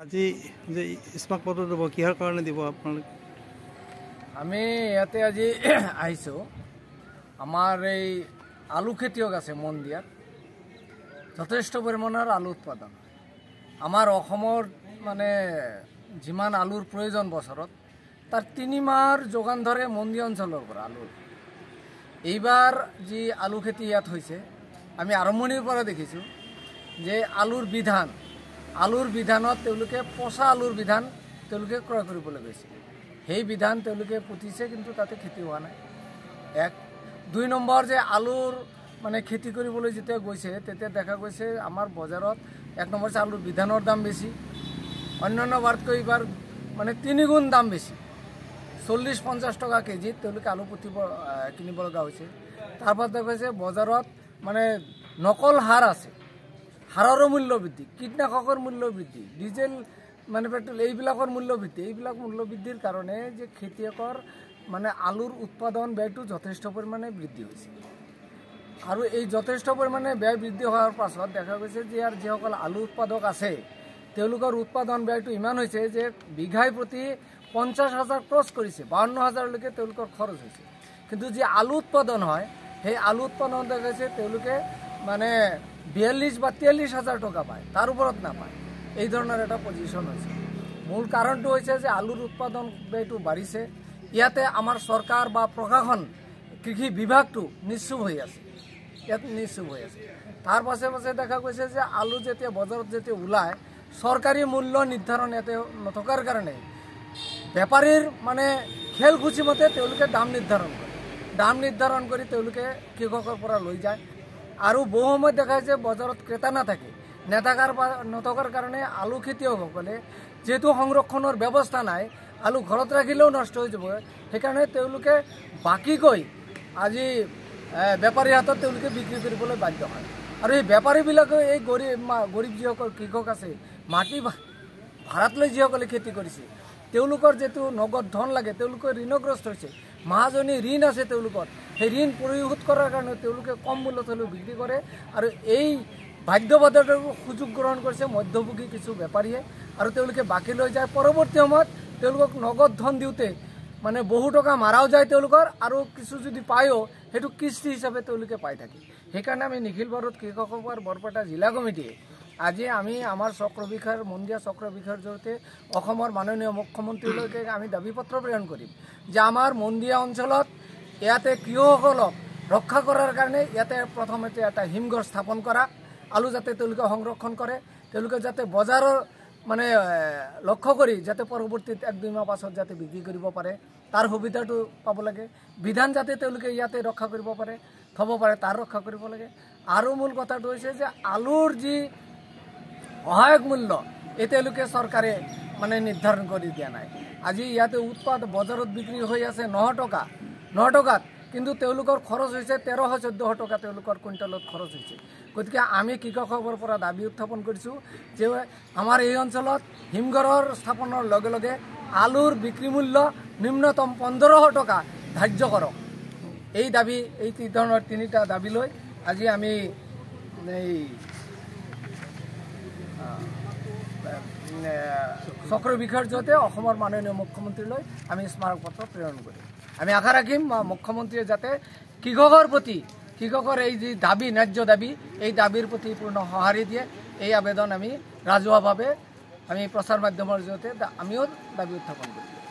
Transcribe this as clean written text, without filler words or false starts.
আজি যে স্মাৰক পত্ৰ দিব কিহৰ কাৰণে দিব আপোনালোক? আমি ইয়াতে আজি আহিছোঁ। আমাৰ এই আলু খেতিয়ক আছে মন্দিয়াত, যথেষ্ট পৰিমাণৰ আলু উৎপাদন। আমাৰ অসমৰ মানে যিমান আলুৰ প্ৰয়োজন বছৰত তাৰ 3 মাহৰ যোগান ধৰে মন্দি অঞ্চলৰ পৰা আলুৰ। এইবাৰ যি আলু খেতি ইয়াত হৈছে, আমি আৰম্ভণিৰ পৰা দেখিছোঁ যে আলুৰ বিধানত তেওঁলোকে পচা আলুৰ বিধান তেওঁলোকে ক্ৰয় কৰিবলৈ গৈছে। সেই বিধান তেওঁলোকে পুতিছে, কিন্তু তাতে খেতি হোৱা নাই। 2 নম্বৰ যে আলুৰ মানে খেতি কৰিবলৈ যেতিয়া গৈছে তেতিয়া দেখা গৈছে আমাৰ বজাৰত 1 নম্বৰ যে আলুৰ বিধানৰ দাম বেছি, অন্যান্য বাৰতকৈ এইবাৰ মানে 3 গুণ দাম বেছি। 40-50 টকা কেজিত তেওঁলোকে আলু কিনিব লগা হৈছে। তাৰপৰা দেখা গৈছে বজাৰত মানে নকল সাৰ আছে, সাৰৰো মূল্য বৃদ্ধি, কীটনাশকৰ মূল্য বৃদ্ধি, ডিজেল মানে পেট্ৰল এইবিলাকৰ মূল্য বৃদ্ধি। এইবিলাক মূল্য বৃদ্ধিৰ কাৰণে যে খেতিয়কৰ মানে আলুৰ উৎপাদন ব্যয়টো যথেষ্ট পৰিমাণে বৃদ্ধি হৈছে। আৰু এই যথেষ্ট পৰিমাণে ব্যয় বৃদ্ধি হোৱাৰ পাছত দেখা গৈছে যে ইয়াৰ যিসকল আলু উৎপাদক আছে তেওঁলোকৰ উৎপাদন ব্যয়টো ইমান হৈছে যে বিঘাই প্ৰতি 50,000 ক্ৰছ কৰিছে, 52,000লৈকে তেওঁলোকৰ খৰচ হৈছে। কিন্তু যি আলু উৎপাদন হয় সেই আলু উৎপাদন দেখা গৈছে তেওঁলোকে মানে 42 বা 43,000 টকা পায়, তাৰ ওপৰত নাপায়। এই ধৰণৰ এটা পজিশ্যন হৈছে। মূল কাৰণটো হৈছে যে আলুৰ উৎপাদন ব্যয়টো বাঢ়িছে। ইয়াতে আমাৰ চৰকাৰ বা প্ৰশাসন কৃষি বিভাগটো নিশ্চুপ হৈ আছে, তাৰ পাছে পাছে দেখা গৈছে যে আলু যেতিয়া বজাৰত যেতিয়া ওলায় চৰকাৰী মূল্য নিৰ্ধাৰণ ইয়াতে নথকাৰ কাৰণে বেপাৰীৰ মানে খেলখুচি মতে তেওঁলোকে দাম নিৰ্ধাৰণ কৰি তেওঁলোকে কৃষকৰ পৰা লৈ যায়। আৰু বহু সময়ত দেখা যায় যে বজাৰত ক্ৰেতা নথকাৰ কাৰণে আলু খেতিয়কসকলে যেহেতু সংৰক্ষণৰ ব্যৱস্থা নাই, আলু ঘৰত ৰাখিলেও নষ্ট হৈ যাব, সেইকাৰণে তেওঁলোকে বাকীকৈ আজি বেপাৰীৰ হাতত তেওঁলোকে বিক্ৰী কৰিবলৈ বাধ্য হয়। আৰু এই বেপাৰীবিলাকে এই গৰীব যিসকল কৃষক আছে, মাটি ভাড়াত লৈ যিসকলে খেতি কৰিছে তেওঁলোকৰ যিটো নগদ ধন লাগে তেওঁলোকে ঋণগ্ৰস্ত হৈছে। মহাজনী ঋণ আছে তেওঁলোকৰ, সেই ঋণ পৰিশোধ কৰাৰ কাৰণে তেওঁলোকে কম মূল্যত হ'লেও বিক্ৰী কৰে। আৰু এই বাধ্যবাধকতাৰ সুযোগ গ্ৰহণ কৰিছে মধ্যভোগী কিছু বেপাৰীয়ে, আৰু তেওঁলোকে বাকী লৈ যায়। পৰৱৰ্তী সময়ত তেওঁলোকক নগদ ধন দিওঁতে মানে বহু টকা মাৰাও যায় তেওঁলোকৰ, আৰু কিছু যদি পায়ো সেইটো কিস্তি হিচাপে তেওঁলোকে পাই থাকে। সেইকাৰণে আমি নিখিল ভাৰত কৃষক সভাৰ বৰপেটা জিলা কমিটিয়ে আজি আমি আমাৰ মন্দিয়া চক্ৰ বিষয়ৰ জৰিয়তে অসমৰ মাননীয় মুখ্যমন্ত্ৰীলৈকে আমি দাবী পত্ৰ প্ৰেৰণ কৰিম যে আমাৰ মন্দিয়া অঞ্চলত ইয়াতে কৃষকসকলক ৰক্ষা কৰাৰ কাৰণে ইয়াতে প্ৰথমতে এটা হিমঘৰ স্থাপন কৰা, আলু যাতে তেওঁলোকে সংৰক্ষণ কৰে, তেওঁলোকে যাতে বজাৰৰ মানে লক্ষ্য কৰি যাতে পৰৱৰ্তীত 1-2 মাহ পাছত যাতে বিক্ৰী কৰিব পাৰে তাৰ সুবিধাটো পাব লাগে। বিধান যাতে তেওঁলোকে ইয়াতে ৰক্ষা কৰিব পাৰে, থ'ব পাৰে, তাৰ ৰক্ষা কৰিব লাগে। আৰু মূল কথাটো হৈছে যে আলুৰ যি সহায়ক মূল্য এই তেওঁলোকে চৰকাৰে মানে নিৰ্ধাৰণ কৰি দিয়া নাই। আজি ইয়াতে বজাৰত বিক্ৰী হৈ আছে 9 টকাত, কিন্তু তেওঁলোকৰ খৰচ হৈছে 1300-1400 টকা তেওঁলোকৰ কুইণ্টেলত খৰচ হৈছে। গতিকে আমি কৃষকসকলৰ পৰা দাবী উত্থাপন কৰিছোঁ যে আমাৰ এই অঞ্চলত হিমঘৰৰ স্থাপনৰ লগে লগে আলুৰ বিক্ৰী মূল্য নিম্নতম 1500 টকা ধাৰ্য কৰক। এই দাবী, এই ধৰণৰ 3টা দাবী লৈ আজি আমি এই চক্ৰ বিষয়ৰ জৰিয়তে অসমৰ মাননীয় মুখ্যমন্ত্ৰীলৈ আমি স্মাৰক পত্ৰ প্ৰেৰণ কৰিম। আমি আশা ৰাখিম মুখ্যমন্ত্ৰীয়ে যাতে কৃষকৰ এই যি দাবী, ন্যায্য দাবী, এই দাবীৰ প্ৰতি পূৰ্ণ সঁহাৰি দিয়ে। এই আবেদন আমি ৰাজহুৱাভাৱে আমি প্ৰচাৰ মাধ্যমৰ জৰিয়তে আমিও দাবী উত্থাপন কৰিম।